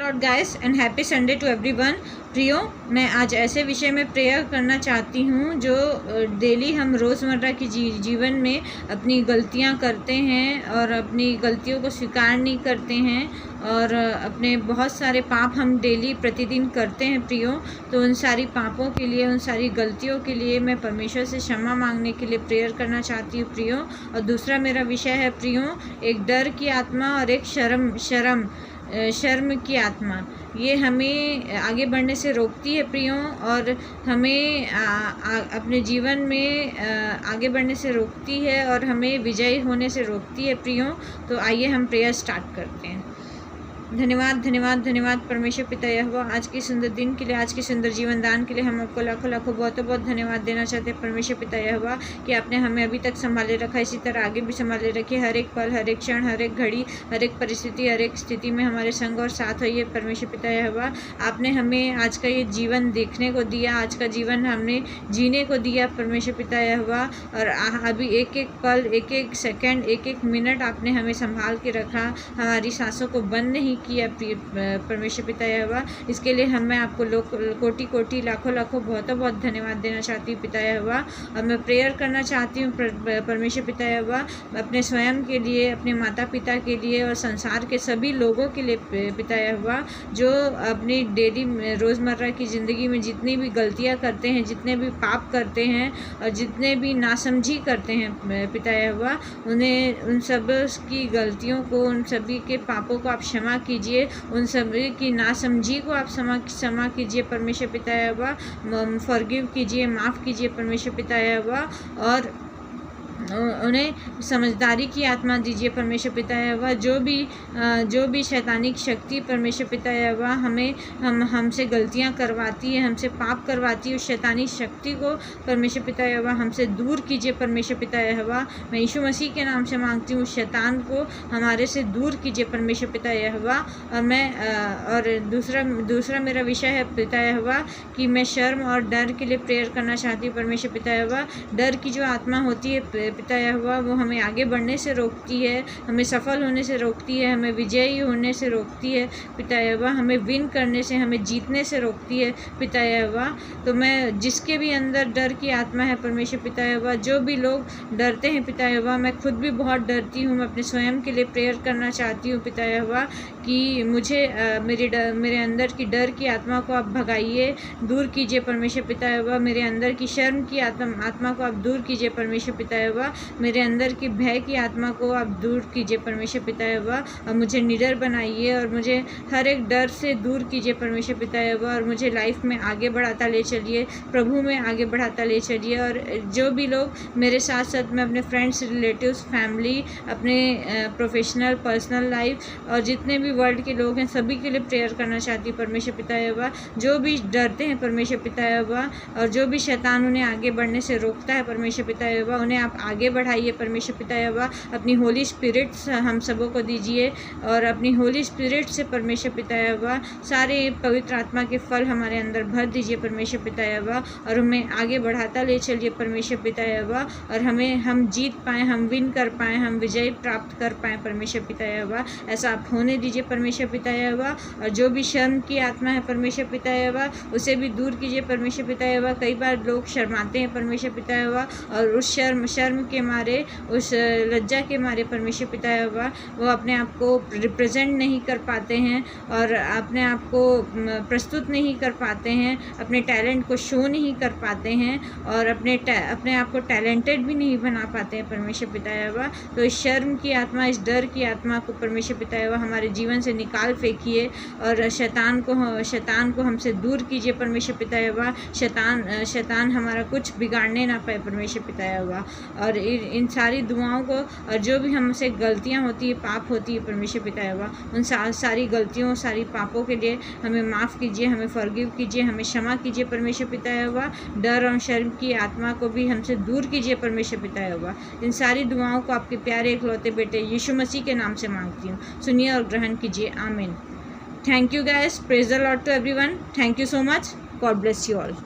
Lord guys and happy Sunday to everyone. प्रियो, मैं आज ऐसे विषय में प्रेयर करना चाहती हूँ जो डेली हम रोज़मर्रा की जीवन में अपनी गलतियाँ करते हैं और अपनी गलतियों को स्वीकार नहीं करते हैं और अपने बहुत सारे पाप हम डेली प्रतिदिन करते हैं प्रियो। तो उन सारी पापों के लिए, उन सारी गलतियों के लिए मैं परमेश्वर से क्षमा मांगने के लिए प्रेयर करना चाहती हूँ प्रियो। और दूसरा मेरा विषय है प्रियो, एक डर की आत्मा और एक शर्म की आत्मा। ये हमें आगे बढ़ने से रोकती है प्रियो और हमें अपने जीवन में आगे बढ़ने से रोकती है और हमें विजयी होने से रोकती है प्रियो। तो आइए हम प्रेयर स्टार्ट करते हैं। धन्यवाद धन्यवाद धन्यवाद परमेश्वर पिता यहोवा, आज के सुंदर दिन के लिए, आज के सुंदर जीवन दान के लिए हम आपको लाखों लाखों बहुत बहुत धन्यवाद देना चाहते हैं परमेश्वर पिता यहोवा कि आपने हमें अभी तक संभाले रखा, इसी तरह आगे भी संभाले रखिए। हर एक पल, हर एक क्षण, हर एक घड़ी, हर एक परिस्थिति, हर एक स्थिति में हमारे संग और साथ होइए परमेश्वर पिता यहोवा। आपने हमें आज का ये जीवन देखने को दिया, आज का जीवन हमने जीने को दिया परमेश्वर पिता यहोवा। और अभी एक एक पल, एक एक सेकेंड, एक एक मिनट आपने हमें संभाल के रखा, हमारी सांसों को बंद नहीं किया परमेश्वर पिता यहोवा। इसके लिए मैं आपको कोटि कोटि लाखों लाखों बहुत बहुत धन्यवाद देना चाहती हूँ पिता यहोवा। और मैं प्रेयर करना चाहती हूँ परमेश्वर पिता यहोवा अपने स्वयं के लिए, अपने माता पिता के लिए और संसार के सभी लोगों के लिए पिता यहोवा, जो अपनी डेली रोज़मर्रा की ज़िंदगी में जितनी भी गलतियाँ करते हैं, जितने भी पाप करते हैं और जितने भी नासमझी करते हैं पिता यहोवा, उन्हें उन सब की गलतियों को, उन सभी के पापों को आप क्षमा कीजिए, उन सभी की नासमझी को आप क्षमा कीजिए परमेश्वर पिता यहोवा। फॉरगिव कीजिए, माफ़ कीजिए परमेश्वर पिता यहोवा। और उन्हें समझदारी की आत्मा दीजिए परमेश्वर पिता यहोवा। जो भी शैतानिक शक्ति परमेश्वर पिता यहोवा हमसे गलतियां करवाती है, हमसे पाप करवाती है, उस शैतानिक शक्ति को परमेश्वर पिता यहोवा हमसे दूर कीजिए परमेश्वर पिता यहोवा। मैं यीशु मसीह के नाम से मांगती हूँ, उस शैतान को हमारे से दूर कीजिए परमेश्वर पिता यहोवा। और दूसरा मेरा विषय है पिता यहोवा कि मैं शर्म और डर के लिए प्रेयर करना चाहती हूँ परमेश्वर पिता यहोवा। डर की जो आत्मा होती है पिता यहोवा, वो हमें आगे बढ़ने से रोकती है, हमें सफल होने से रोकती है, हमें विजयी होने से रोकती है पिता यहोवा, हमें विन करने से, हमें जीतने से रोकती है पिता यहोवा। तो मैं जिसके भी अंदर डर की आत्मा है परमेश्वर पिता यहोवा, जो भी लोग डरते हैं पिता यहोवा, मैं खुद भी बहुत डरती हूँ, मैं अपने स्वयं के लिए प्रेयर करना चाहती हूँ पिता यहोवा कि मुझे मेरे अंदर की डर की आत्मा को आप भगाइए, दूर कीजिए परमेश्वर पिता यहोवा। मेरे अंदर की शर्म की आत्मा को आप दूर कीजिए परमेश्वर पिता यहोवा। मेरे अंदर की भय की आत्मा को आप दूर कीजिए परमेश्वर पिता यहोवा। और मुझे निडर बनाइए और मुझे हर एक डर से दूर कीजिए परमेश्वर पिता यहोवा। और मुझे लाइफ में आगे बढ़ाता ले चलिए, प्रभु में आगे बढ़ाता ले चलिए। और जो भी लोग मेरे साथ साथ में, अपने फ्रेंड्स, रिलेटिव्स, फैमिली, अपने प्रोफेशनल, पर्सनल लाइफ और जितने भी वर्ल्ड के लोग हैं, सभी के लिए प्रेयर करना चाहती हूँ परमेश्वर पिता यहोवा। जो भी डरते हैं परमेश्वर पिता यहोवा और जो भी शैतान उन्हें आगे बढ़ने से रोकता है परमेश्वर पिता यहोवा, उन्हें आप आगे बढ़ाइए परमेश्वर पिता यहोवा। अपनी होली स्पिरिट हम सबों को दीजिए और अपनी होली स्पिरिट से परमेश्वर पिता यहोवा सारे पवित्र आत्मा के फल हमारे अंदर भर दीजिए परमेश्वर पिता यहोवा। और हमें आगे बढ़ाता ले चलिए परमेश्वर पिता यहोवा। और हम जीत पाएँ, हम विन कर पाएँ, हम विजय प्राप्त कर पाएँ परमेश्वर पिता यहोवा। ऐसा आप होने दीजिए परमेश्वर पिता यहोवा। और जो भी शर्म की आत्मा है परमेश्वर पिता यहोवा, उसे भी दूर कीजिए परमेश्वर पिता यहोवा। कई बार लोग शर्माते हैं परमेश्वर पिता यहोवा और उस शर्म के मारे, उस लज्जा के मारे परमेश्वर पिता यहोवा, वो अपने आप को रिप्रेजेंट नहीं कर पाते हैं और अपने आप को प्रस्तुत नहीं कर पाते हैं, अपने टैलेंट को शो नहीं कर पाते हैं और अपने आप को टैलेंटेड भी नहीं बना पाते हैं परमेश्वर पिता यहोवा। तो इस शर्म की आत्मा, इस डर की आत्मा को परमेश्वर पिता यहोवा हमारे जीवन से निकाल फेंकिए और शैतान को हमसे दूर कीजिए परमेश्वर पिता यहोवा। शैतान हमारा कुछ बिगाड़ने ना पाए परमेश्वर पिता यहोवा। और इन सारी दुआओं को, और जो भी हमसे गलतियां होती है, पाप होती है परमेश्वर पिता यहोवा, उन सारी गलतियों, सारी पापों के लिए हमें माफ़ कीजिए, हमें फॉरगिव कीजिए, हमें क्षमा कीजिए परमेश्वर पिता यहोवा। डर और शर्म की आत्मा को भी हमसे दूर कीजिए परमेश्वर पिता यहोवा। इन सारी दुआओं को आपके प्यारे इकलौते बेटे यीशु मसीह के नाम से मांगती हूँ, सुनिए और ग्रहण कीजिए, आमीन। Thank you guys, praise the lord to everyone. Thank you so much, God bless you all.